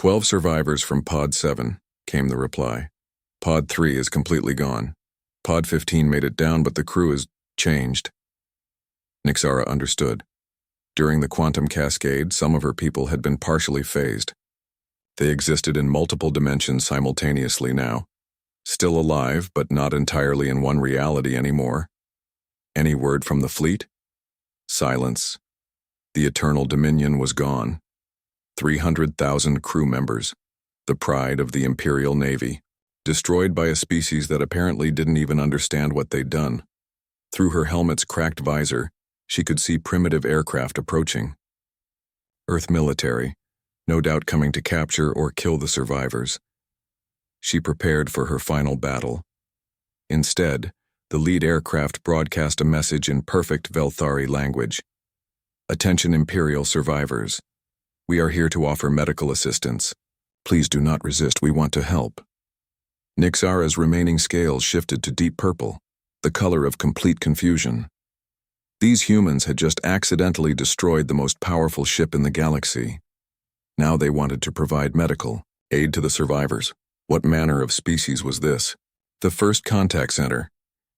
12 survivors from Pod 7, came the reply. Pod 3 is completely gone. Pod 15 made it down, but the crew is changed. Nixara understood. During the quantum cascade, some of her people had been partially phased. They existed in multiple dimensions simultaneously now. Still alive, but not entirely in one reality anymore. Any word from the fleet? Silence. The Eternal Dominion was gone. 300,000 crew members, the pride of the Imperial Navy, destroyed by a species that apparently didn't even understand what they'd done. Through her helmet's cracked visor, she could see primitive aircraft approaching. Earth military, no doubt coming to capture or kill the survivors. She prepared for her final battle. Instead, the lead aircraft broadcast a message in perfect Velthari language. Attention Imperial survivors. We are here to offer medical assistance. Please do not resist, we want to help. Nixara's remaining scales shifted to deep purple, the color of complete confusion. These humans had just accidentally destroyed the most powerful ship in the galaxy. Now they wanted to provide medical aid to the survivors. What manner of species was this? The first contact center,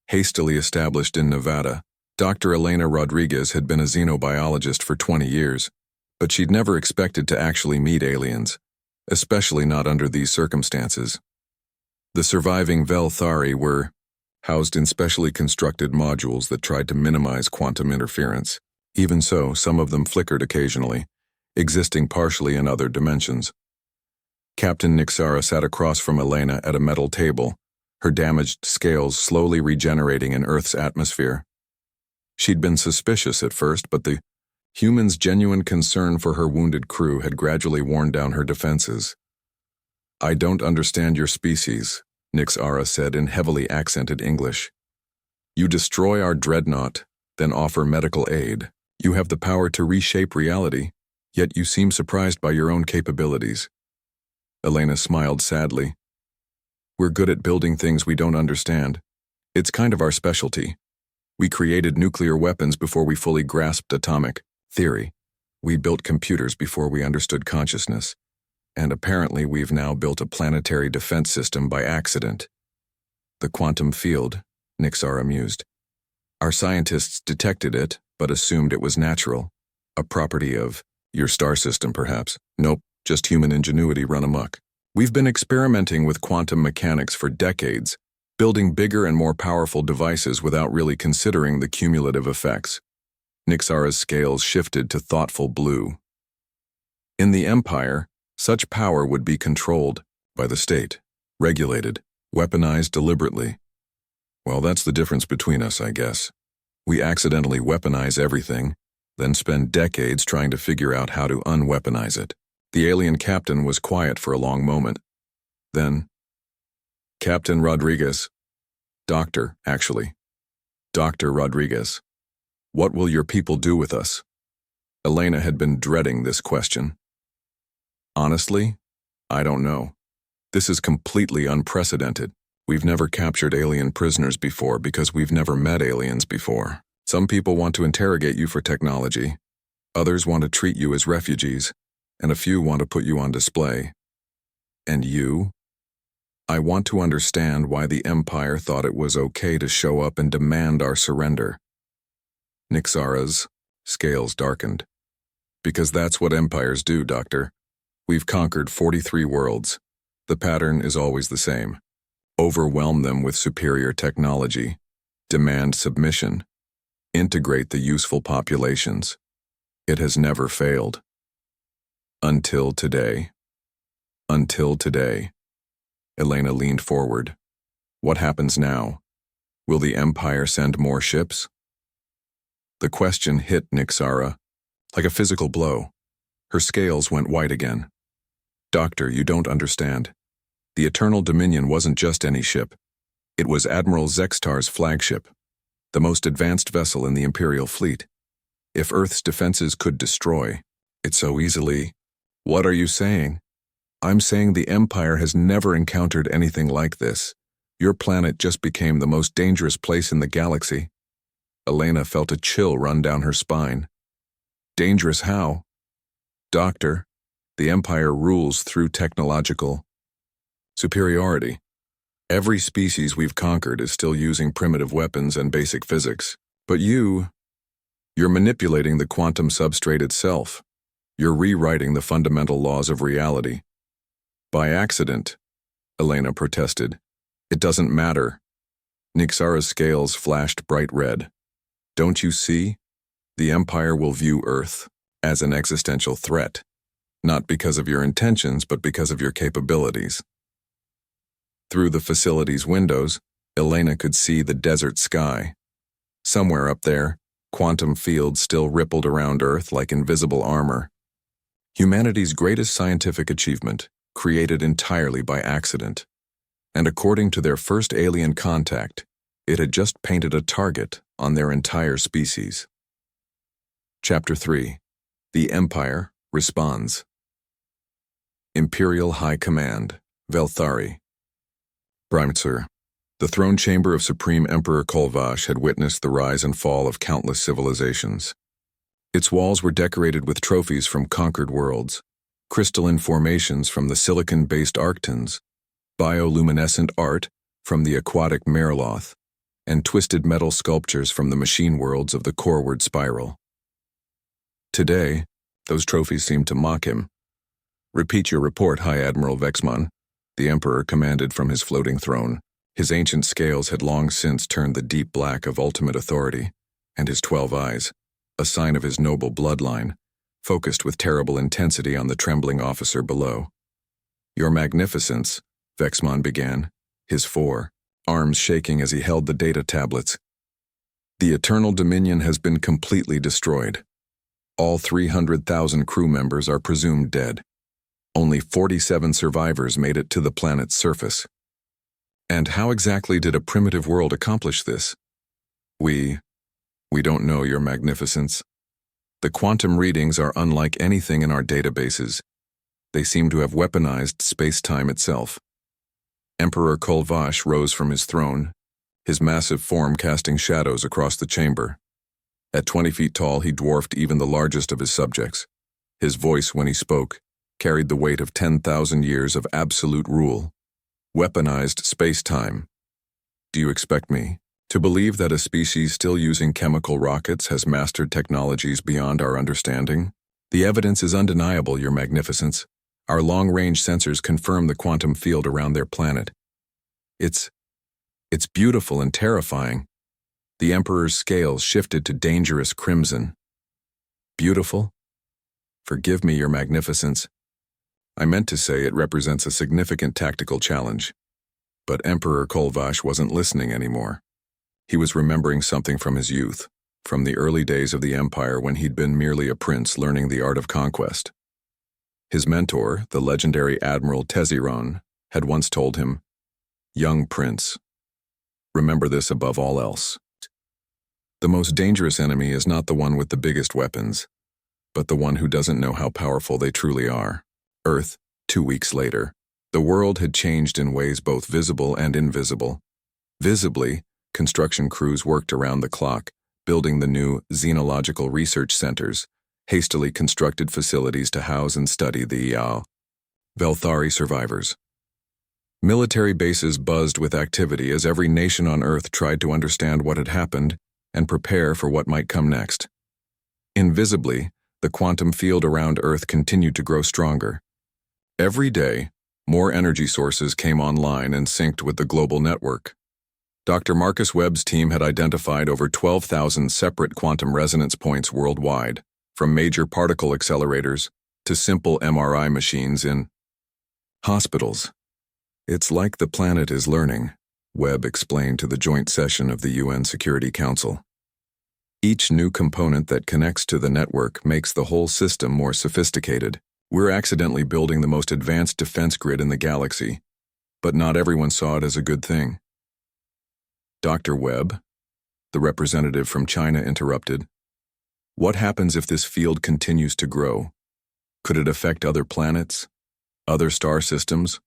hastily established in Nevada. Dr. Elena Rodriguez had been a xenobiologist for 20 years, but she'd never expected to actually meet aliens, especially not under these circumstances. The surviving Velthari were housed in specially constructed modules that tried to minimize quantum interference. Even so, some of them flickered occasionally, existing partially in other dimensions. Captain Nixara sat across from Elena at a metal table, her damaged scales slowly regenerating in Earth's atmosphere. She'd been suspicious at first, but the human's genuine concern for her wounded crew had gradually worn down her defenses. I don't understand your species, Nixara said in heavily accented English. You destroy our dreadnought, then offer medical aid. You have the power to reshape reality, yet you seem surprised by your own capabilities. Elena smiled sadly. We're good at building things we don't understand. It's kind of our specialty. We created nuclear weapons before we fully grasped atomic theory. We built computers before we understood consciousness. And apparently we've now built a planetary defense system by accident. The quantum field, Nixara mused. Our scientists detected it, but assumed it was natural. A property of your star system, perhaps. Nope, just human ingenuity run amok. We've been experimenting with quantum mechanics for decades, building bigger and more powerful devices without really considering the cumulative effects. Nixara's scales shifted to thoughtful blue. In the Empire, such power would be controlled by the state, regulated, weaponized deliberately. Well, that's the difference between us, I guess. We accidentally weaponize everything, then spend decades trying to figure out how to unweaponize it. The alien captain was quiet for a long moment. Then, Captain Rodriguez. Doctor, actually. Dr. Rodriguez. What will your people do with us? Elena had been dreading this question. Honestly, I don't know. This is completely unprecedented. We've never captured alien prisoners before because we've never met aliens before. Some people want to interrogate you for technology. Others want to treat you as refugees, and a few want to put you on display. And you? I want to understand why the Empire thought it was okay to show up and demand our surrender. Nixara's scales darkened. Because that's what empires do, Doctor. We've conquered 43 worlds. The pattern is always the same. Overwhelm them with superior technology. Demand submission. Integrate the useful populations. It has never failed. Until today. Until today. Elena leaned forward. What happens now? Will the Empire send more ships? The question hit Nixara like a physical blow. Her scales went white again. Doctor, you don't understand. The Eternal Dominion wasn't just any ship. It was Admiral Zextar's flagship, the most advanced vessel in the Imperial fleet. If Earth's defenses could destroy it so easily, what are you saying? I'm saying the Empire has never encountered anything like this. Your planet just became the most dangerous place in the galaxy. Elena felt a chill run down her spine. Dangerous how? Doctor, The Empire rules through technological superiority. Every species we've conquered is still using primitive weapons and basic physics. But you're manipulating the quantum substrate itself. You're rewriting the fundamental laws of reality. By accident, Elena protested. It doesn't matter. Nixara's scales flashed bright red. Don't you see? The Empire will view Earth as an existential threat, not because of your intentions, but because of your capabilities. Through the facility's windows, Elena could see the desert sky. Somewhere up there, quantum fields still rippled around Earth like invisible armor. Humanity's greatest scientific achievement, created entirely by accident. And according to their first alien contact, it had just painted a target on their entire species. Chapter 3. The Empire Responds. Imperial High Command, Velthari. Brimtzer. The throne chamber of Supreme Emperor Kolvash had witnessed the rise and fall of countless civilizations. Its walls were decorated with trophies from conquered worlds, crystalline formations from the silicon-based Arctons, bioluminescent art from the aquatic Merloth, and twisted metal sculptures from the machine worlds of the Coreward Spiral. Today, those trophies seemed to mock him. "Repeat your report, High Admiral Vexman," the Emperor commanded from his floating throne. His ancient scales had long since turned the deep black of ultimate authority, and his 12 eyes, a sign of his noble bloodline, focused with terrible intensity on the trembling officer below. "Your Magnificence," Vexman began, his 4 arms shaking as he held the data tablets. "The Eternal Dominion has been completely destroyed. All 300,000 crew members are presumed dead. Only 47 survivors made it to the planet's surface. And how exactly did a primitive world accomplish this? We don't know, Your Magnificence. The quantum readings are unlike anything in our databases. They seem to have weaponized space-time itself." Emperor Kolvash rose from his throne, his massive form casting shadows across the chamber. At 20 feet tall, he dwarfed even the largest of his subjects. His voice, when he spoke, carried the weight of 10,000 years of absolute rule. Weaponized space-time. Do you expect me to believe that a species still using chemical rockets has mastered technologies beyond our understanding? The evidence is undeniable, Your Magnificence. Our long-range sensors confirm the quantum field around their planet. It's beautiful and terrifying. The Emperor's scales shifted to dangerous crimson. Beautiful? Forgive me, Your Magnificence. I meant to say it represents a significant tactical challenge. But Emperor Kolvash wasn't listening anymore. He was remembering something from his youth, from the early days of the Empire when he'd been merely a prince learning the art of conquest. His mentor, the legendary Admiral Teziron, had once told him, "Young prince, remember this above all else. The most dangerous enemy is not the one with the biggest weapons, but the one who doesn't know how powerful they truly are." Earth, 2 weeks later. The world had changed in ways both visible and invisible. Visibly, construction crews worked around the clock, building the new xenological research centers, hastily constructed facilities to house and study the Velthari survivors. Military bases buzzed with activity as every nation on Earth tried to understand what had happened and prepare for what might come next. Invisibly, the quantum field around Earth continued to grow stronger. Every day, more energy sources came online and synced with the global network. Dr. Marcus Webb's team had identified over 12,000 separate quantum resonance points worldwide, from major particle accelerators to simple MRI machines in hospitals. "It's like the planet is learning," Webb explained to the joint session of the UN Security Council. "Each new component that connects to the network makes the whole system more sophisticated. We're accidentally building the most advanced defense grid in the galaxy, but not everyone saw it as a good thing." "Dr. Webb," the representative from China interrupted, "what happens if this field continues to grow? Could it affect other planets? Other star systems?"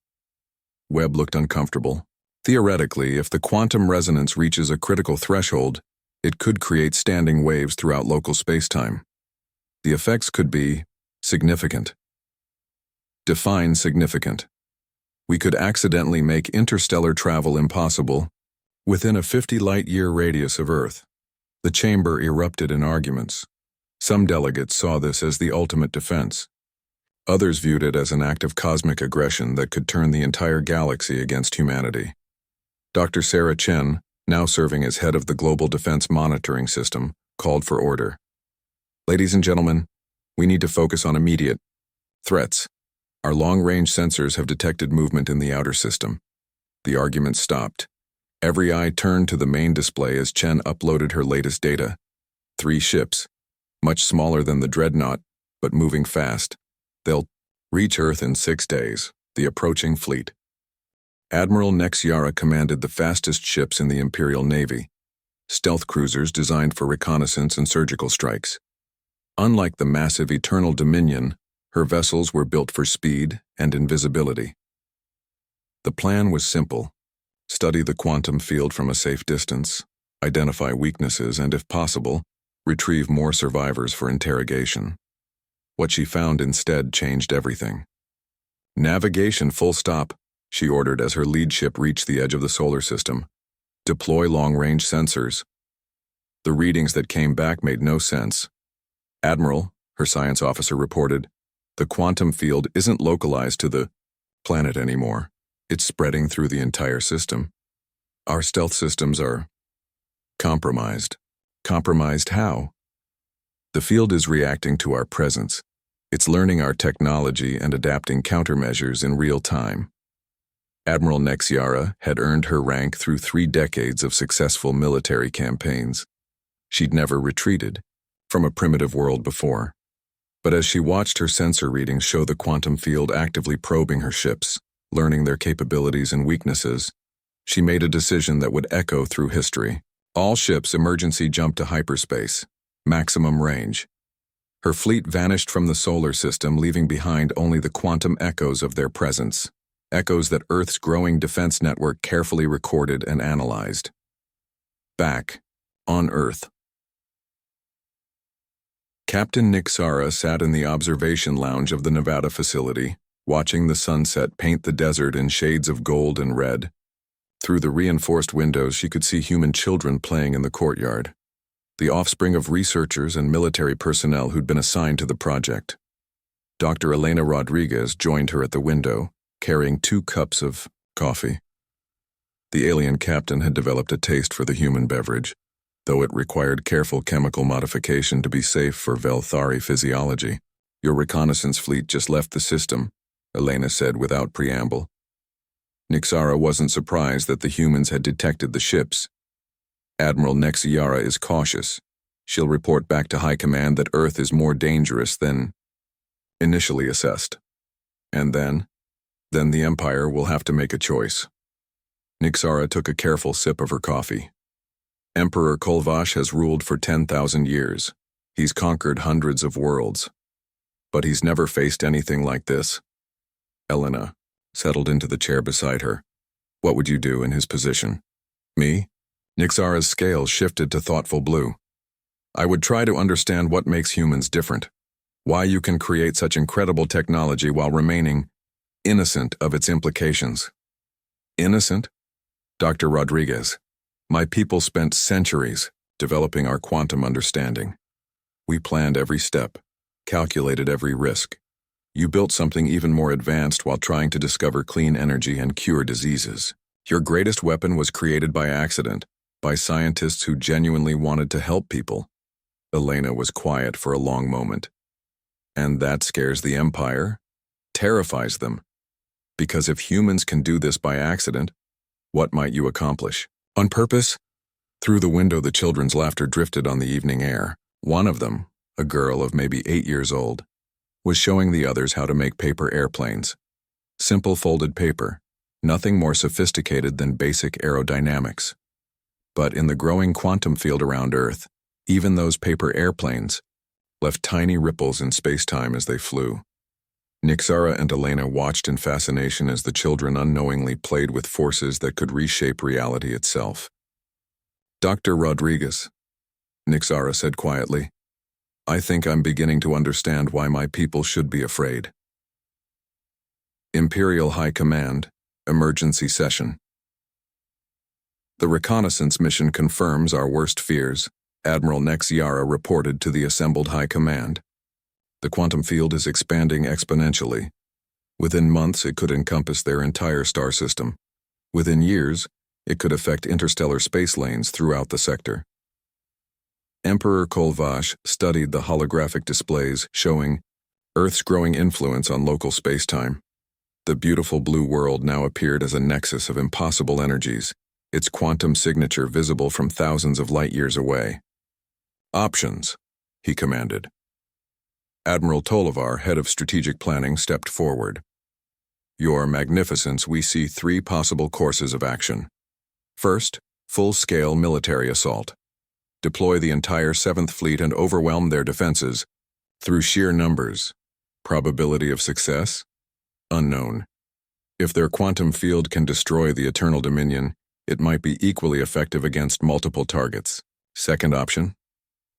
Webb looked uncomfortable. "Theoretically, if the quantum resonance reaches a critical threshold, it could create standing waves throughout local spacetime. The effects could be significant." Define significant. We could accidentally make interstellar travel impossible within a 50 light-year radius of Earth. The chamber erupted in arguments. Some delegates saw this as the ultimate defense. Others viewed it as an act of cosmic aggression that could turn the entire galaxy against humanity. Dr. Sarah Chen, now serving as head of the Global Defense Monitoring System, called for order. Ladies and gentlemen, we need to focus on immediate threats. Our long-range sensors have detected movement in the outer system. The argument stopped. Every eye turned to the main display as Chen uploaded her latest data. 3 ships, much smaller than the Dreadnought, but moving fast. They'll reach Earth in 6 days, the approaching fleet. Admiral Nexiara commanded the fastest ships in the Imperial Navy, stealth cruisers designed for reconnaissance and surgical strikes. Unlike the massive Eternal Dominion, her vessels were built for speed and invisibility. The plan was simple: study the quantum field from a safe distance, identify weaknesses, and if possible, retrieve more survivors for interrogation. What she found instead changed everything. Navigation full stop, she ordered as her lead ship reached the edge of the solar system. Deploy long-range sensors. The readings that came back made no sense. Admiral, her science officer reported, the quantum field isn't localized to the planet anymore. It's spreading through the entire system. Our stealth systems are compromised. Compromised how? The field is reacting to our presence. It's learning our technology and adapting countermeasures in real time. Admiral Nexiara had earned her rank through 3 decades of successful military campaigns. She'd never retreated from a primitive world before. But as she watched her sensor readings show the quantum field actively probing her ships, learning their capabilities and weaknesses, she made a decision that would echo through history. All ships emergency jump to hyperspace, maximum range. Her fleet vanished from the solar system, leaving behind only the quantum echoes of their presence, echoes that Earth's growing defense network carefully recorded and analyzed. Back on Earth. Captain Nexiara sat in the observation lounge of the Nevada facility, watching the sunset paint the desert in shades of gold and red. Through the reinforced windows, she could see human children playing in the courtyard, the offspring of researchers and military personnel who'd been assigned to the project. Dr. Elena Rodriguez joined her at the window, carrying 2 cups of coffee. The alien captain had developed a taste for the human beverage, though it required careful chemical modification to be safe for Velthari physiology. Your reconnaissance fleet just left the system, Elena said without preamble. Nexiara wasn't surprised that the humans had detected the ships. Admiral Nexiara is cautious. She'll report back to High Command that Earth is more dangerous than initially assessed. And then the Empire will have to make a choice. Nexiara took a careful sip of her coffee. Emperor Kolvash has ruled for 10,000 years. He's conquered hundreds of worlds. But he's never faced anything like this. Elena settled into the chair beside her. What would you do in his position? Me? Nexiara's scales shifted to thoughtful blue. I would try to understand what makes humans different. Why you can create such incredible technology while remaining innocent of its implications. Innocent? Dr. Rodriguez, my people spent centuries developing our quantum understanding. We planned every step, calculated every risk. You built something even more advanced while trying to discover clean energy and cure diseases. Your greatest weapon was created by accident, by scientists who genuinely wanted to help people. Elena was quiet for a long moment. And that scares the Empire, terrifies them. Because if humans can do this by accident, what might you accomplish? On purpose? Through the window, the children's laughter drifted on the evening air. One of them, a girl of maybe 8 years old, was showing the others how to make paper airplanes. Simple folded paper, nothing more sophisticated than basic aerodynamics. But in the growing quantum field around Earth, even those paper airplanes left tiny ripples in space-time as they flew. Nexiara and Elena watched in fascination as the children unknowingly played with forces that could reshape reality itself. Dr. Rodriguez, Nexiara said quietly, I think I'm beginning to understand why my people should be afraid. Imperial High Command, Emergency Session. The reconnaissance mission confirms our worst fears, Admiral Nexiara reported to the assembled High Command. The quantum field is expanding exponentially. Within months, it could encompass their entire star system. Within years, it could affect interstellar space lanes throughout the sector. Emperor Kolvash studied the holographic displays showing Earth's growing influence on local spacetime. The beautiful blue world now appeared as a nexus of impossible energies, its quantum signature visible from thousands of light-years away. "Options," he commanded. Admiral Tolivar, head of strategic planning, stepped forward. "Your Magnificence, we see 3 possible courses of action. First, full-scale military assault. Deploy the entire 7th Fleet and overwhelm their defenses through sheer numbers. Probability of success? Unknown. If their quantum field can destroy the Eternal Dominion, it might be equally effective against multiple targets. Second option,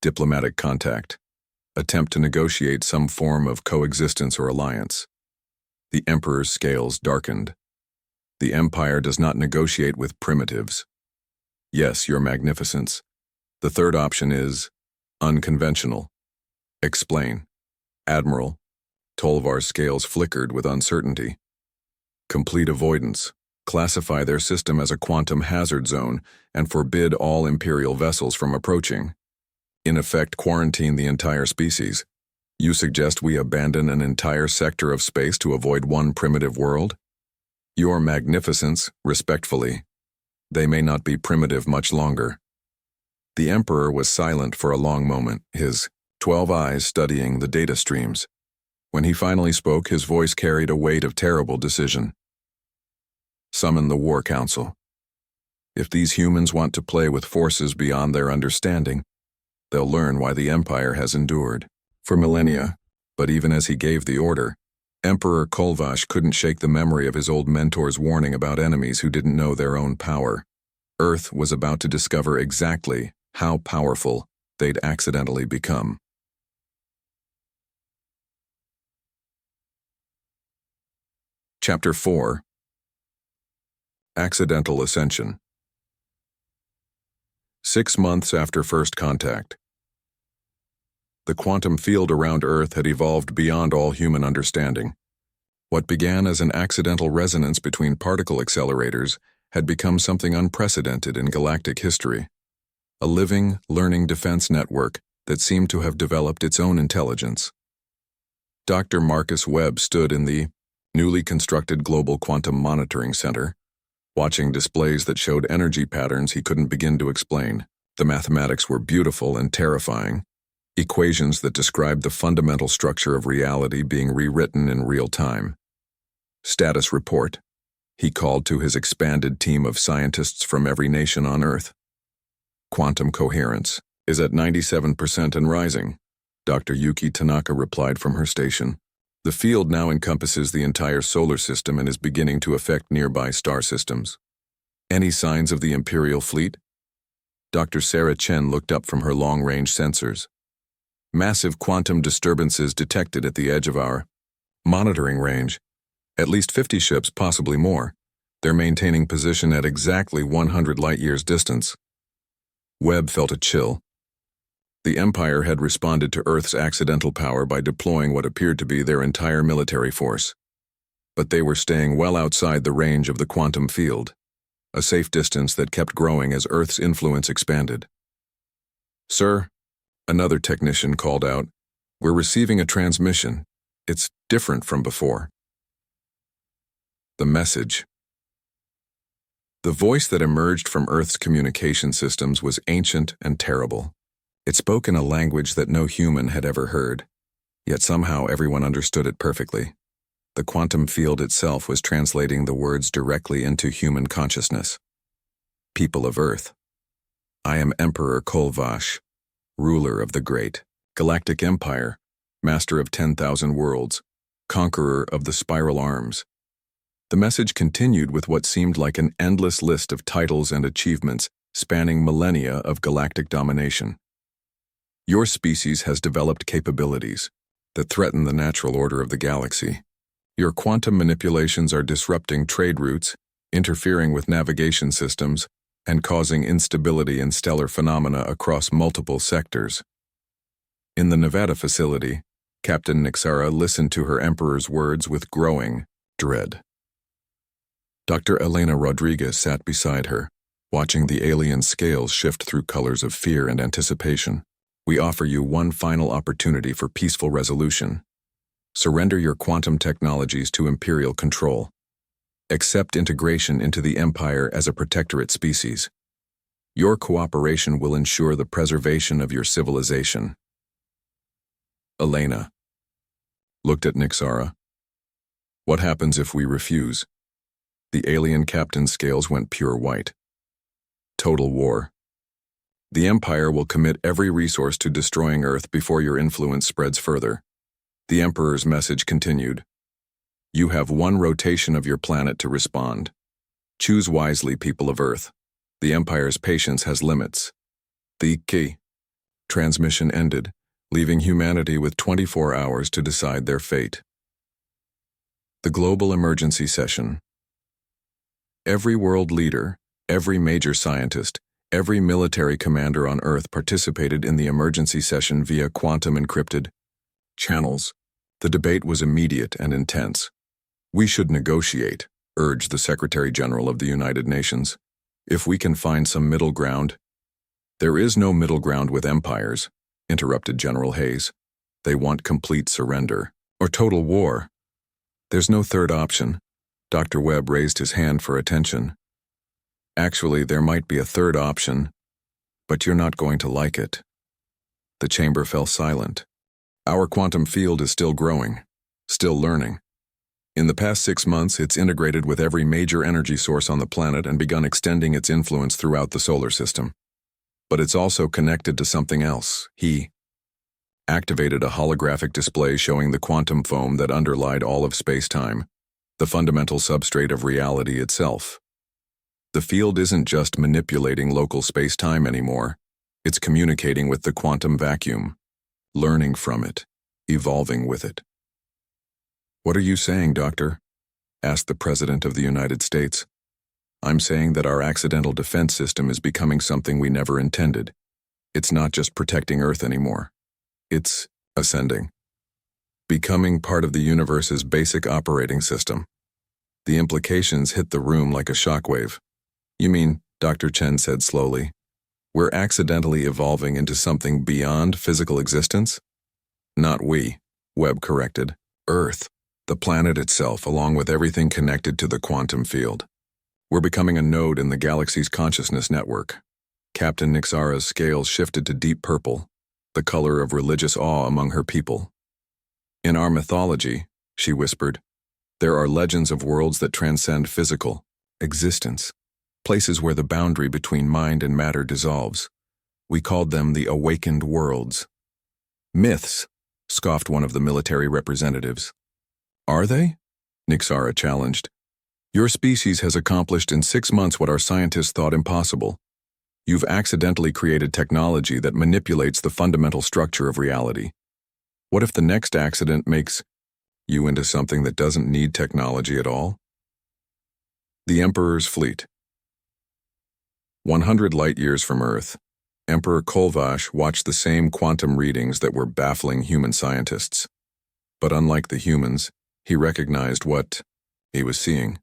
diplomatic contact. Attempt to negotiate some form of coexistence or alliance." The Emperor's scales darkened. "The Empire does not negotiate with primitives." "Yes, Your Magnificence. The third option is unconventional." "Explain." "Admiral." Tolvar's scales flickered with uncertainty. "Complete avoidance. Classify their system as a quantum hazard zone and forbid all Imperial vessels from approaching. In effect, quarantine the entire species. You suggest we abandon an entire sector of space to avoid one primitive world? Your Magnificence, respectfully. They may not be primitive much longer." The Emperor was silent for a long moment, his 12 eyes studying the data streams. When he finally spoke, his voice carried a weight of terrible decision. "Summon the War Council. If these humans want to play with forces beyond their understanding, they'll learn why the Empire has endured for millennia." But even as he gave the order, Emperor Kolvash couldn't shake the memory of his old mentor's warning about enemies who didn't know their own power. Earth was about to discover exactly how powerful they'd accidentally become. Chapter 4. Accidental Ascension. 6 months after first contact. The quantum field around Earth had evolved beyond all human understanding. What began as an accidental resonance between particle accelerators had become something unprecedented in galactic history. A living, learning defense network that seemed to have developed its own intelligence. Dr. Marcus Webb stood in the newly constructed Global Quantum Monitoring Center, watching displays that showed energy patterns he couldn't begin to explain. The mathematics were beautiful and terrifying, equations that described the fundamental structure of reality being rewritten in real time. "Status report," he called to his expanded team of scientists from every nation on Earth. "Quantum coherence is at 97% and rising," Dr. Yuki Tanaka replied from her station. "The field now encompasses the entire solar system and is beginning to affect nearby star systems." "Any signs of the Imperial fleet?" Dr. Sarah Chen looked up from her long-range sensors. "Massive quantum disturbances detected at the edge of our monitoring range. At least 50 ships, possibly more. They're maintaining position at exactly 100 light-years distance." Webb felt a chill. The Empire had responded to Earth's accidental power by deploying what appeared to be their entire military force. But they were staying well outside the range of the quantum field, a safe distance that kept growing as Earth's influence expanded. "Sir," another technician called out, "we're receiving a transmission. It's different from before." The message. The voice that emerged from Earth's communication systems was ancient and terrible. It spoke in a language that no human had ever heard, yet somehow everyone understood it perfectly. The quantum field itself was translating the words directly into human consciousness. "People of Earth, I am Emperor Kolvash, ruler of the great Galactic Empire, master of 10,000 worlds, conqueror of the spiral arms." The message continued with what seemed like an endless list of titles and achievements spanning millennia of galactic domination. "Your species has developed capabilities that threaten the natural order of the galaxy. Your quantum manipulations are disrupting trade routes, interfering with navigation systems, and causing instability in stellar phenomena across multiple sectors. In the Nevada facility, Captain Nixara listened to her Emperor's words with growing dread. Dr. Elena Rodriguez sat beside her, watching the alien scales shift through colors of fear and anticipation. We offer you one final opportunity for peaceful resolution. Surrender your quantum technologies to Imperial control. Accept integration into the Empire as a protectorate species. Your cooperation will ensure the preservation of your civilization. Elena looked at Nixara. What happens if we refuse? The alien captain's scales went pure white. Total war. The Empire will commit every resource to destroying Earth before your influence spreads further. The Emperor's message continued. You have one rotation of your planet to respond. Choose wisely, people of Earth. The Empire's patience has limits. The key. Transmission ended, leaving humanity with 24 hours to decide their fate. The Global Emergency Session. Every world leader, every major scientist, every military commander on Earth participated in the emergency session via quantum encrypted channels. The debate was immediate and intense. We should negotiate, urged the Secretary General of the United Nations. If we can find some middle ground. There is no middle ground with empires, interrupted General Hayes. They want complete surrender, or total war. There's no third option. Dr. Webb raised his hand for attention. Actually, there might be a third option, but you're not going to like it. The chamber fell silent. Our quantum field is still growing, still learning. In the past 6 months, it's integrated with every major energy source on the planet and begun extending its influence throughout the solar system. But it's also connected to something else. He activated a holographic display showing the quantum foam that underlied all of space-time, the fundamental substrate of reality itself. The field isn't just manipulating local space-time anymore. It's communicating with the quantum vacuum, learning from it, evolving with it. What are you saying, Doctor? Asked the President of the United States. I'm saying that our accidental defense system is becoming something we never intended. It's not just protecting Earth anymore. It's ascending, becoming part of the universe's basic operating system. The implications hit the room like a shockwave. You mean, Dr. Chen said slowly, we're accidentally evolving into something beyond physical existence? Not we, Webb corrected. Earth, the planet itself, along with everything connected to the quantum field. We're becoming a node in the galaxy's consciousness network. Captain Nixara's scales shifted to deep purple, the color of religious awe among her people. In our mythology, she whispered, there are legends of worlds that transcend physical existence, places where the boundary between mind and matter dissolves. We called them the awakened worlds. Myths, scoffed one of the military representatives. Are they? Nixara challenged. Your species has accomplished in 6 months what our scientists thought impossible. You've accidentally created technology that manipulates the fundamental structure of reality. What if the next accident makes you into something that doesn't need technology at all? The Emperor's fleet. 100 light-years from Earth, Emperor Kolvash watched the same quantum readings that were baffling human scientists. But unlike the humans, he recognized what he was seeing.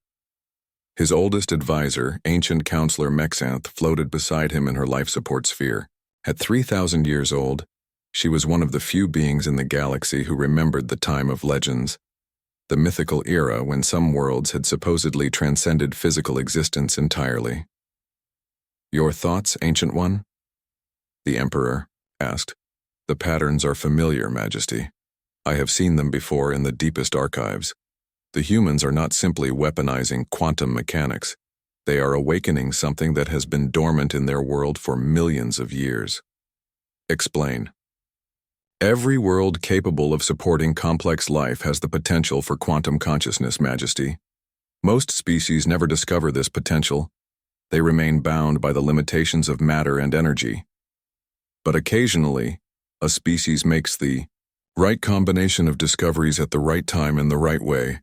His oldest advisor, ancient counselor Mexanth, floated beside him in her life support sphere. At 3,000 years old, she was one of the few beings in the galaxy who remembered the time of legends, the mythical era when some worlds had supposedly transcended physical existence entirely. Your thoughts, Ancient One? The Emperor asked. The patterns are familiar, Majesty. I have seen them before in the deepest archives. The humans are not simply weaponizing quantum mechanics. They are awakening something that has been dormant in their world for millions of years. Explain. Every world capable of supporting complex life has the potential for quantum consciousness, Majesty. Most species never discover this potential. They remain bound by the limitations of matter and energy. But occasionally, a species makes the right combination of discoveries at the right time in the right way,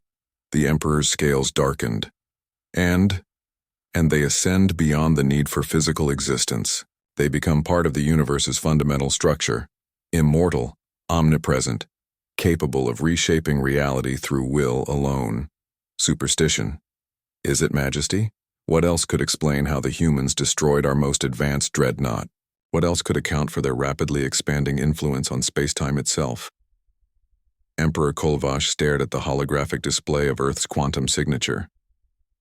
The Emperor's scales darkened. And they ascend beyond the need for physical existence. They become part of the universe's fundamental structure, immortal, omnipresent, capable of reshaping reality through will alone. Superstition. Is it majesty? What else could explain how the humans destroyed our most advanced dreadnought? What else could account for their rapidly expanding influence on spacetime itself? Emperor Kolvash stared at the holographic display of Earth's quantum signature.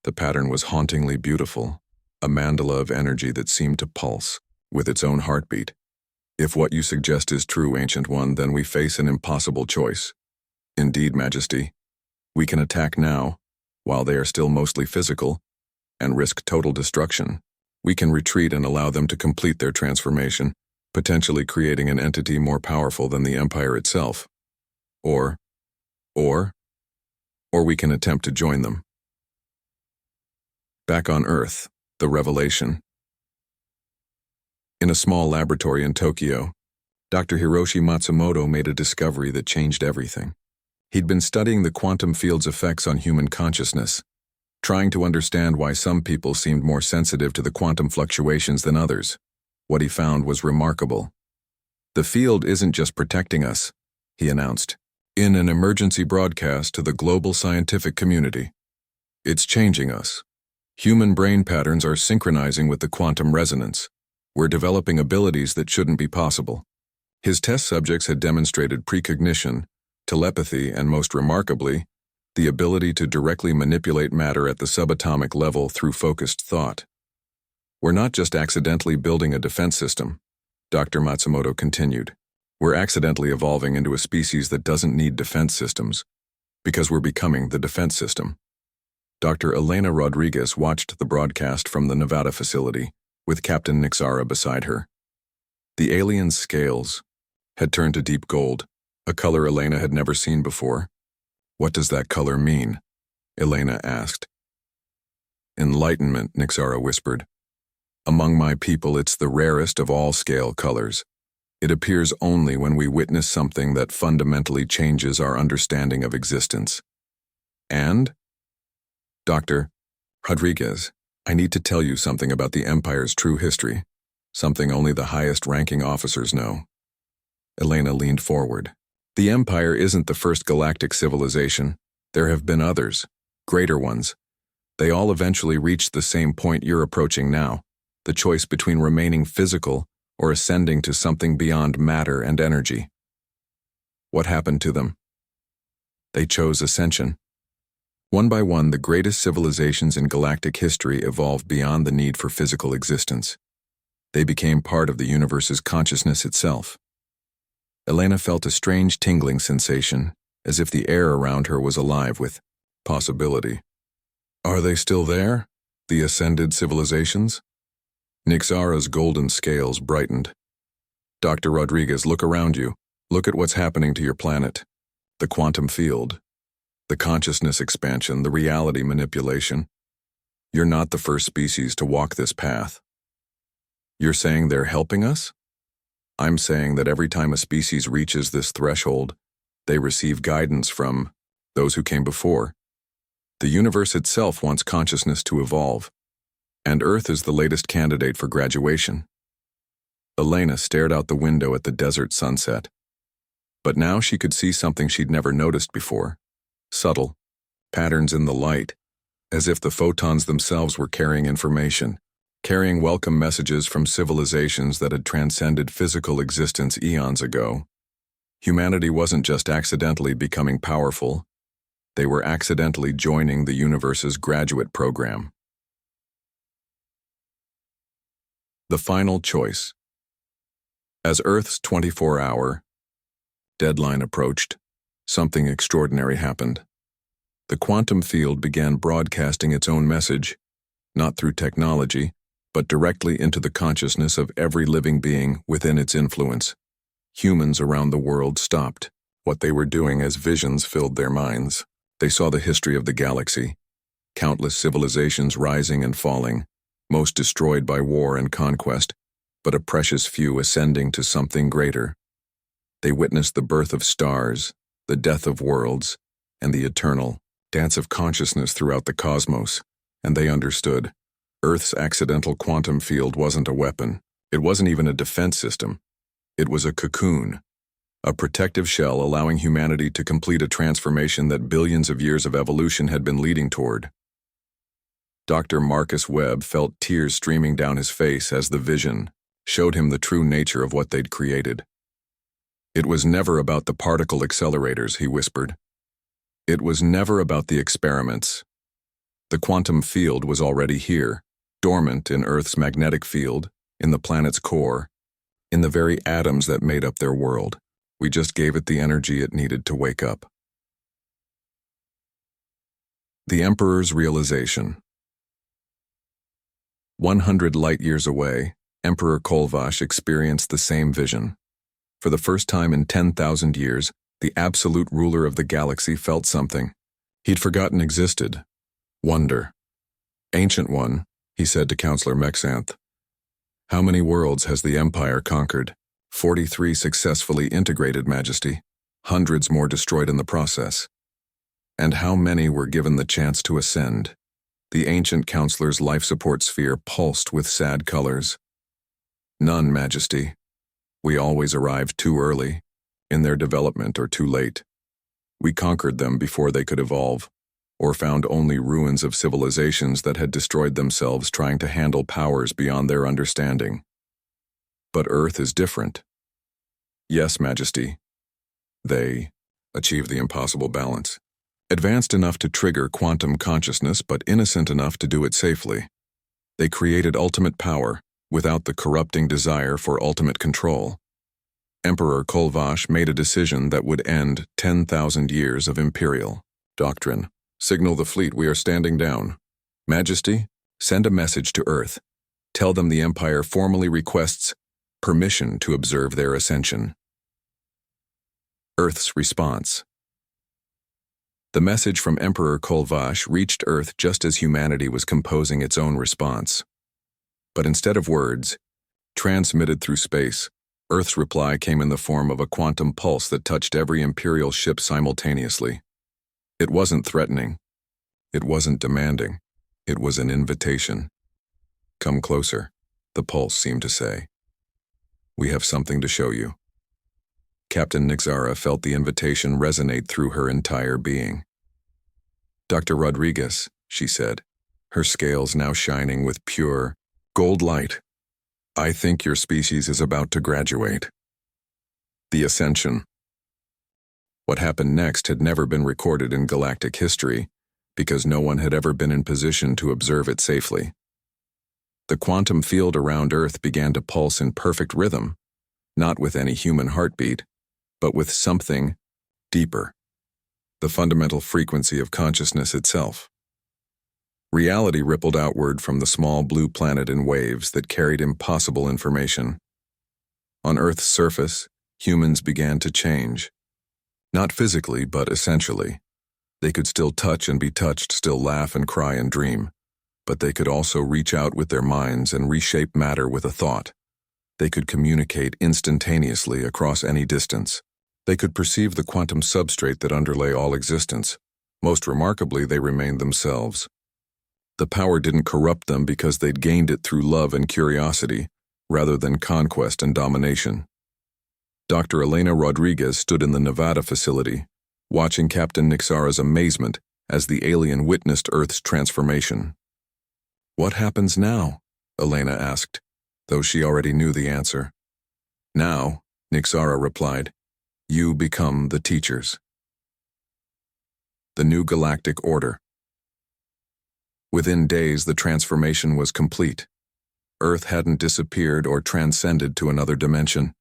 The pattern was hauntingly beautiful, a mandala of energy that seemed to pulse, with its own heartbeat. If what you suggest is true, Ancient One, then we face an impossible choice. Indeed, Majesty. We can attack now, while they are still mostly physical, and risk total destruction. We can retreat and allow them to complete their transformation, potentially creating an entity more powerful than the Empire itself. Or we can attempt to join them. Back on Earth, the revelation. In a small laboratory in Tokyo, Dr. Hiroshi Matsumoto made a discovery that changed everything. He'd been studying the quantum field's effects on human consciousness, trying to understand why some people seemed more sensitive to the quantum fluctuations than others. What he found was remarkable. The field isn't just protecting us, he announced, in an emergency broadcast to the global scientific community. It's changing us. Human brain patterns are synchronizing with the quantum resonance. We're developing abilities that shouldn't be possible. His test subjects had demonstrated precognition, telepathy, and most remarkably, the ability to directly manipulate matter at the subatomic level through focused thought. We're not just accidentally building a defense system, Dr. Matsumoto continued. We're accidentally evolving into a species that doesn't need defense systems, because we're becoming the defense system. Dr. Elena Rodriguez watched the broadcast from the Nevada facility, with Captain Nixara beside her. The alien's scales had turned to deep gold, a color Elena had never seen before. What does that color mean? Elena asked. Enlightenment, Nixara whispered. Among my people, it's the rarest of all scale colors. It appears only when we witness something that fundamentally changes our understanding of existence. And? Dr. Rodriguez, I need to tell you something about the Empire's true history, something only the highest-ranking officers know. Elena leaned forward. The Empire isn't the first galactic civilization. There have been others, greater ones. They all eventually reached the same point you're approaching now, the choice between remaining physical or ascending to something beyond matter and energy. What happened to them? They chose ascension. One by one, the greatest civilizations in galactic history evolved beyond the need for physical existence. They became part of the universe's consciousness itself. Elena felt a strange tingling sensation, as if the air around her was alive with possibility. Are they still there, the ascended civilizations? Nixara's golden scales brightened. Dr. Rodriguez, look around you. Look at what's happening to your planet. The quantum field. The consciousness expansion, the reality manipulation. You're not the first species to walk this path. You're saying they're helping us? I'm saying that every time a species reaches this threshold, they receive guidance from those who came before. The universe itself wants consciousness to evolve, and Earth is the latest candidate for graduation. Elena stared out the window at the desert sunset. But now she could see something she'd never noticed before. Subtle patterns in the light, as if the photons themselves were carrying information, carrying welcome messages from civilizations that had transcended physical existence eons ago. Humanity wasn't just accidentally becoming powerful, they were accidentally joining the universe's graduate program. The final choice. As Earth's 24-hour deadline approached, something extraordinary happened. The quantum field began broadcasting its own message, not through technology, but directly into the consciousness of every living being within its influence. Humans around the world stopped what they were doing as visions filled their minds. They saw the history of the galaxy, countless civilizations rising and falling, most destroyed by war and conquest, but a precious few ascending to something greater. They witnessed the birth of stars, the death of worlds, and the eternal, dance of consciousness throughout the cosmos, and they understood. Earth's accidental quantum field wasn't a weapon. It wasn't even a defense system. It was a cocoon, a protective shell allowing humanity to complete a transformation that billions of years of evolution had been leading toward. Dr. Marcus Webb felt tears streaming down his face as the vision showed him the true nature of what they'd created. It was never about the particle accelerators, he whispered. It was never about the experiments. The quantum field was already here, dormant in Earth's magnetic field, in the planet's core, in the very atoms that made up their world. We just gave it the energy it needed to wake up. The Emperor's realization. 100 light-years away, Emperor Kolvash experienced the same vision. For the first time in 10,000 years, the absolute ruler of the galaxy felt something he'd forgotten existed. Wonder. Ancient One, he said to Counselor Mexanth, how many worlds has the Empire conquered? 43 successfully integrated, Majesty. Hundreds more destroyed in the process. And how many were given the chance to ascend? The ancient counselor's life support sphere pulsed with sad colors. None, Majesty. We always arrived too early, in their development, or too late. We conquered them before they could evolve, or found only ruins of civilizations that had destroyed themselves trying to handle powers beyond their understanding. But Earth is different. Yes, Majesty. They achieved the impossible balance. Advanced enough to trigger quantum consciousness, but innocent enough to do it safely. They created ultimate power, without the corrupting desire for ultimate control. Emperor Kolvash made a decision that would end 10,000 years of imperial doctrine. Signal the fleet we are standing down. Majesty, send a message to Earth. Tell them the Empire formally requests permission to observe their ascension. Earth's response. The message from Emperor Kolvash reached Earth just as humanity was composing its own response. But instead of words, transmitted through space, Earth's reply came in the form of a quantum pulse that touched every Imperial ship simultaneously. It wasn't threatening. It wasn't demanding. It was an invitation. Come closer, the pulse seemed to say. We have something to show you. Captain Nixara felt the invitation resonate through her entire being. Dr. Rodriguez, she said, her scales now shining with pure gold light. I think your species is about to graduate. The Ascension. What happened next had never been recorded in galactic history, because no one had ever been in position to observe it safely. The quantum field around Earth began to pulse in perfect rhythm, not with any human heartbeat, but with something deeper, the fundamental frequency of consciousness itself. Reality rippled outward from the small blue planet in waves that carried impossible information. On Earth's surface, humans began to change. Not physically, but essentially. They could still touch and be touched, still laugh and cry and dream, but they could also reach out with their minds and reshape matter with a thought. They could communicate instantaneously across any distance. They could perceive the quantum substrate that underlay all existence. Most remarkably, they remained themselves. The power didn't corrupt them because they'd gained it through love and curiosity, rather than conquest and domination. Dr. Elena Rodriguez stood in the Nevada facility, watching Captain Nixara's amazement as the alien witnessed Earth's transformation. What happens now? Elena asked, though she already knew the answer. Now, Nixara replied, you become the teachers. The new galactic order. Within days, the transformation was complete. Earth hadn't disappeared or transcended to another dimension.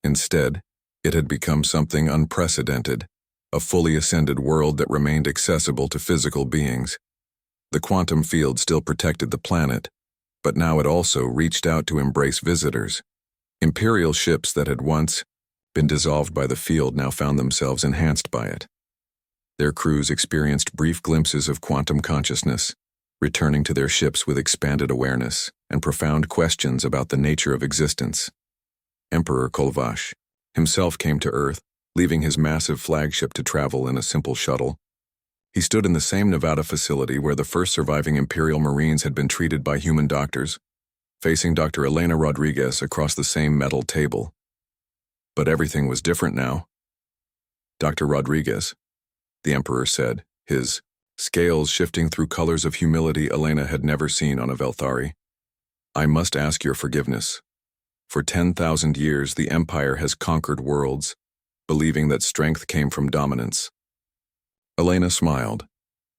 Instead, it had become something unprecedented, a fully ascended world that remained accessible to physical beings. The quantum field still protected the planet, but now it also reached out to embrace visitors. Imperial ships that had once been dissolved by the field now found themselves enhanced by it. Their crews experienced brief glimpses of quantum consciousness, returning to their ships with expanded awareness and profound questions about the nature of existence. Emperor Kolvash himself came to Earth, leaving his massive flagship to travel in a simple shuttle. He stood in the same Nevada facility where the first surviving Imperial Marines had been treated by human doctors, facing Dr. Elena Rodriguez across the same metal table. But everything was different now. Dr. Rodriguez, the Emperor said, his scales shifting through colors of humility Elena had never seen on a Velthari. I must ask your forgiveness. For 10,000 years, the Empire has conquered worlds, believing that strength came from dominance. Elena smiled,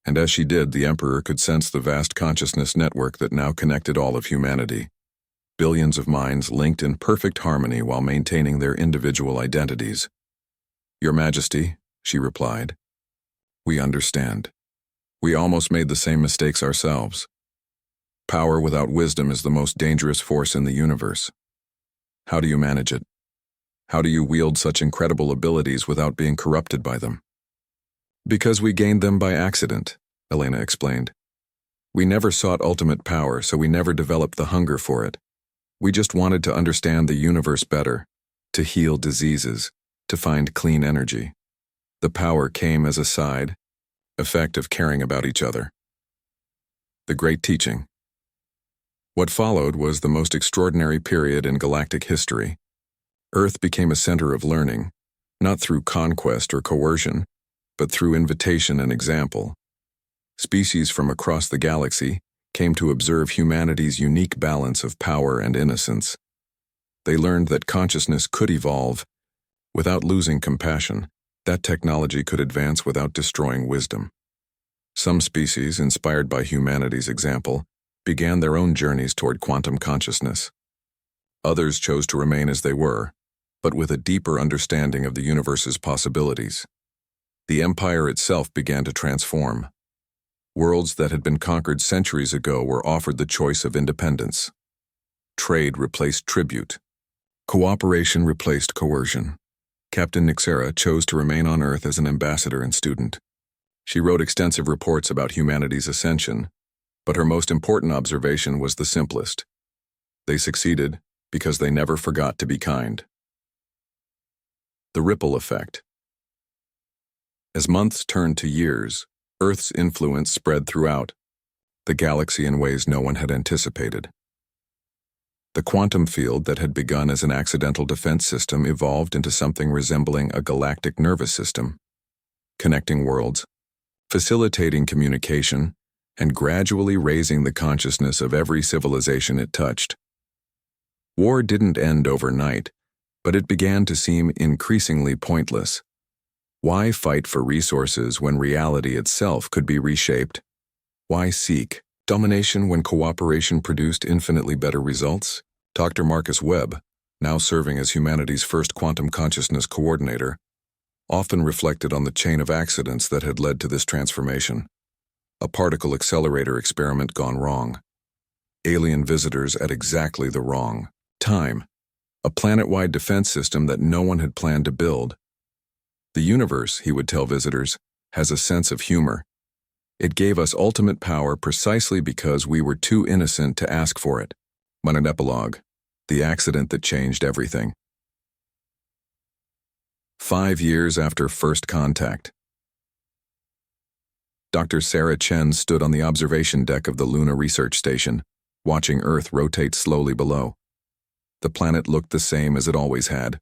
and as she did, the Emperor could sense the vast consciousness network that now connected all of humanity. Billions of minds linked in perfect harmony while maintaining their individual identities. Your Majesty, she replied, we understand. We almost made the same mistakes ourselves. Power without wisdom is the most dangerous force in the universe. How do you manage it? How do you wield such incredible abilities without being corrupted by them? Because we gained them by accident, Elena explained. We never sought ultimate power, so we never developed the hunger for it. We just wanted to understand the universe better, to heal diseases, to find clean energy. The power came as a side effect of caring about each other. The Great Teaching. What followed was the most extraordinary period in galactic history. Earth became a center of learning, not through conquest or coercion, but through invitation and example. Species from across the galaxy came to observe humanity's unique balance of power and innocence. They learned that consciousness could evolve without losing compassion, that technology could advance without destroying wisdom. Some species, inspired by humanity's example, began their own journeys toward quantum consciousness. Others chose to remain as they were, but with a deeper understanding of the universe's possibilities. The Empire itself began to transform. Worlds that had been conquered centuries ago were offered the choice of independence. Trade replaced tribute. Cooperation replaced coercion. Captain Nixera chose to remain on Earth as an ambassador and student. She wrote extensive reports about humanity's ascension, but her most important observation was the simplest. They succeeded because they never forgot to be kind. The ripple effect. As months turned to years, Earth's influence spread throughout the galaxy in ways no one had anticipated. The quantum field that had begun as an accidental defense system evolved into something resembling a galactic nervous system, connecting worlds, facilitating communication, and gradually raising the consciousness of every civilization it touched. War didn't end overnight, but it began to seem increasingly pointless. Why fight for resources when reality itself could be reshaped? Why seek domination when cooperation produced infinitely better results? Dr. Marcus Webb, now serving as humanity's first quantum consciousness coordinator, often reflected on the chain of accidents that had led to this transformation. A particle accelerator experiment gone wrong. Alien visitors at exactly the wrong time. A planet-wide defense system that no one had planned to build. The universe, he would tell visitors, has a sense of humor. It gave us ultimate power precisely because we were too innocent to ask for it. But an epilogue, the accident that changed everything. 5 years after first contact. Dr. Sarah Chen stood on the observation deck of the Luna Research Station, watching Earth rotate slowly below. The planet looked the same as it always had.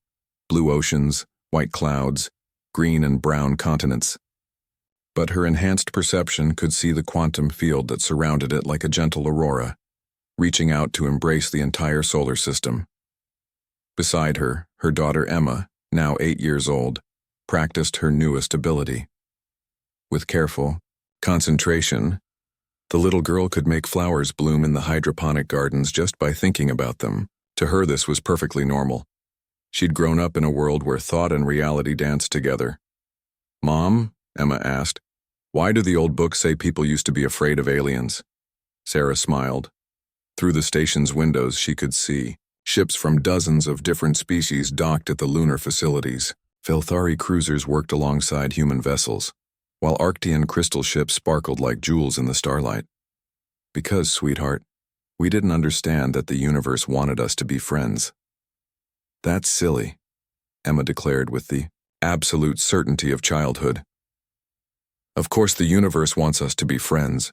Blue oceans, white clouds, green and brown continents. But her enhanced perception could see the quantum field that surrounded it like a gentle aurora, reaching out to embrace the entire solar system. Beside her, her daughter Emma, now 8 years old, practiced her newest ability. With careful concentration, the little girl could make flowers bloom in the hydroponic gardens just by thinking about them. To her, this was perfectly normal. She'd grown up in a world where thought and reality danced together. "Mom," Emma asked, "why do the old books say people used to be afraid of aliens?" Sarah smiled. Through the station's windows, she could see ships from dozens of different species docked at the lunar facilities. Velthari cruisers worked alongside human vessels, while Arctian crystal ships sparkled like jewels in the starlight. Because, sweetheart, we didn't understand that the universe wanted us to be friends. That's silly, Emma declared with the absolute certainty of childhood. Of course, the universe wants us to be friends.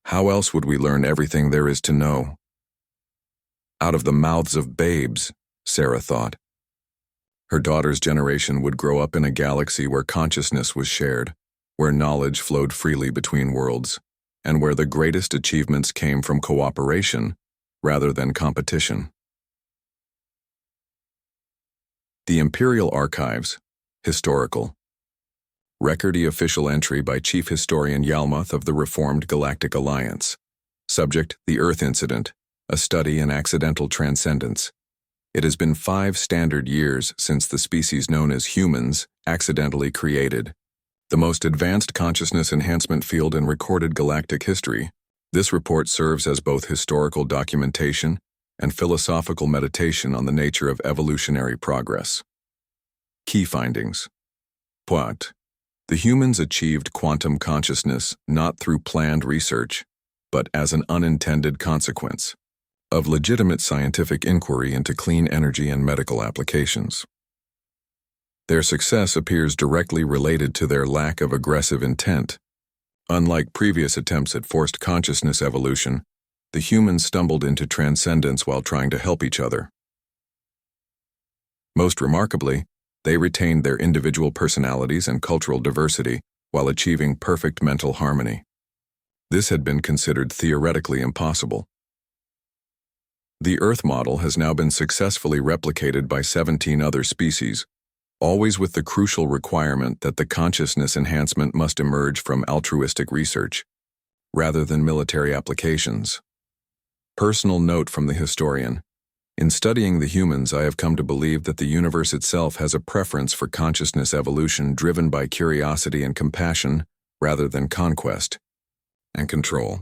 How else would we learn everything there is to know? Out of the mouths of babes, Sarah thought. Her daughter's generation would grow up in a galaxy where consciousness was shared, where knowledge flowed freely between worlds, and where the greatest achievements came from cooperation rather than competition. The Imperial Archives, Historical. Recordy official entry by Chief Historian Yalmuth of the Reformed Galactic Alliance. Subject, the Earth Incident, a study in accidental transcendence. It has been 5 standard years since the species known as humans accidentally created. The most advanced consciousness enhancement field in recorded galactic history. This report serves as both historical documentation and philosophical meditation on the nature of evolutionary progress. Key findings. Point. The humans achieved quantum consciousness not through planned research, but as an unintended consequence of legitimate scientific inquiry into clean energy and medical applications. Their success appears directly related to their lack of aggressive intent. Unlike previous attempts at forced consciousness evolution, the humans stumbled into transcendence while trying to help each other. Most remarkably, they retained their individual personalities and cultural diversity while achieving perfect mental harmony. This had been considered theoretically impossible. The Earth model has now been successfully replicated by 17 other species, always with the crucial requirement that the consciousness enhancement must emerge from altruistic research, rather than military applications. Personal note from the historian. In studying the humans, I have come to believe that the universe itself has a preference for consciousness evolution driven by curiosity and compassion, rather than conquest and control.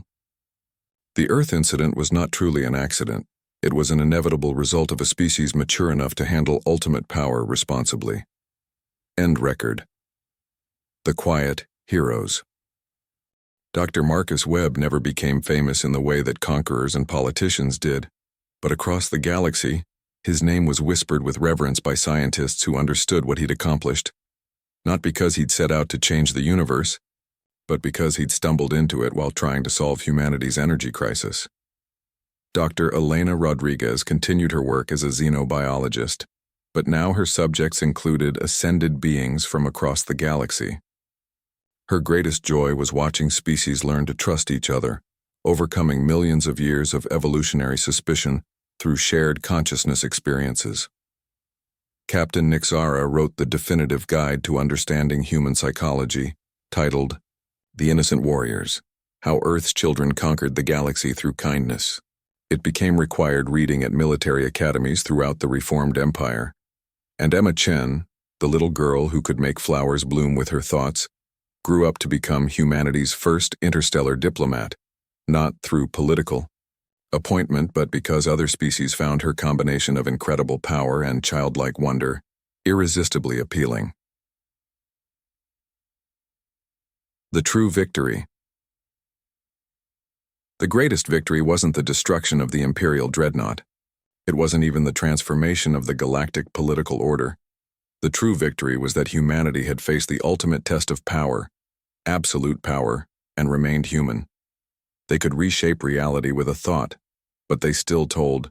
The Earth incident was not truly an accident. It was an inevitable result of a species mature enough to handle ultimate power responsibly. End record. The Quiet Heroes. Dr. Marcus Webb never became famous in the way that conquerors and politicians did, but across the galaxy, his name was whispered with reverence by scientists who understood what he'd accomplished, not because he'd set out to change the universe, but because he'd stumbled into it while trying to solve humanity's energy crisis. Dr. Elena Rodriguez continued her work as a xenobiologist, but now her subjects included ascended beings from across the galaxy. Her greatest joy was watching species learn to trust each other, overcoming millions of years of evolutionary suspicion through shared consciousness experiences. Captain Nixara wrote the definitive guide to understanding human psychology, titled The Innocent Warriors: How Earth's Children Conquered the Galaxy Through Kindness. It became required reading at military academies throughout the Reformed Empire, and Emma Chen, the little girl who could make flowers bloom with her thoughts, grew up to become humanity's first interstellar diplomat, not through political appointment but because other species found her combination of incredible power and childlike wonder irresistibly appealing. The True Victory. The greatest victory wasn't the destruction of the Imperial Dreadnought. It wasn't even the transformation of the galactic political order. The true victory was that humanity had faced the ultimate test of power, absolute power, and remained human. They could reshape reality with a thought, but they still told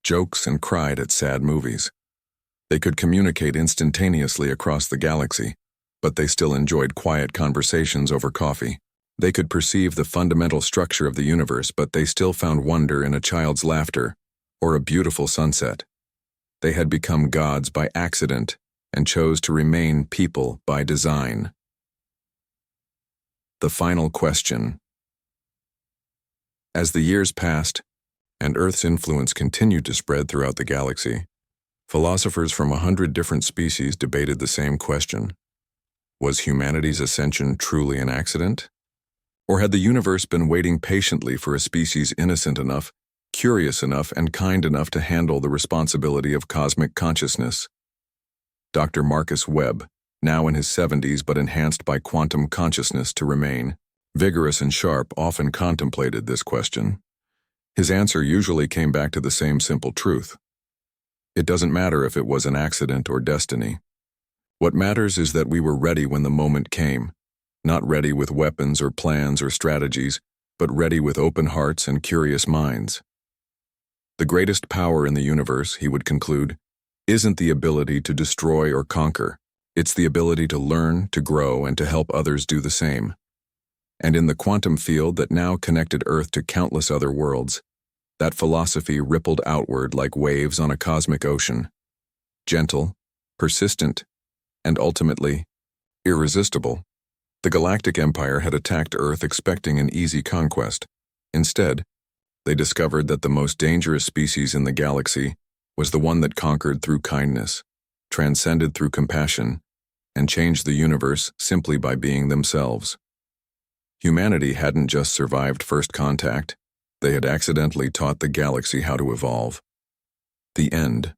jokes and cried at sad movies. They could communicate instantaneously across the galaxy, but they still enjoyed quiet conversations over coffee. They could perceive the fundamental structure of the universe, but they still found wonder in a child's laughter or a beautiful sunset. They had become gods by accident and chose to remain people by design. The final question. As the years passed, and Earth's influence continued to spread throughout the galaxy, philosophers from 100 different species debated the same question. Was humanity's ascension truly an accident? Or had the universe been waiting patiently for a species innocent enough, curious enough, and kind enough to handle the responsibility of cosmic consciousness? Dr. Marcus Webb, now in his 70s but enhanced by quantum consciousness to remain vigorous and sharp, often contemplated this question. His answer usually came back to the same simple truth. It doesn't matter if it was an accident or destiny. What matters is that we were ready when the moment came, not ready with weapons or plans or strategies, but ready with open hearts and curious minds. The greatest power in the universe, he would conclude, isn't the ability to destroy or conquer. It's the ability to learn, to grow, and to help others do the same. And in the quantum field that now connected Earth to countless other worlds, that philosophy rippled outward like waves on a cosmic ocean, gentle, persistent, and ultimately irresistible. The Galactic Empire had attacked Earth expecting an easy conquest. Instead, they discovered that the most dangerous species in the galaxy was the one that conquered through kindness, transcended through compassion, and changed the universe simply by being themselves. Humanity hadn't just survived first contact, they had accidentally taught the galaxy how to evolve. The end.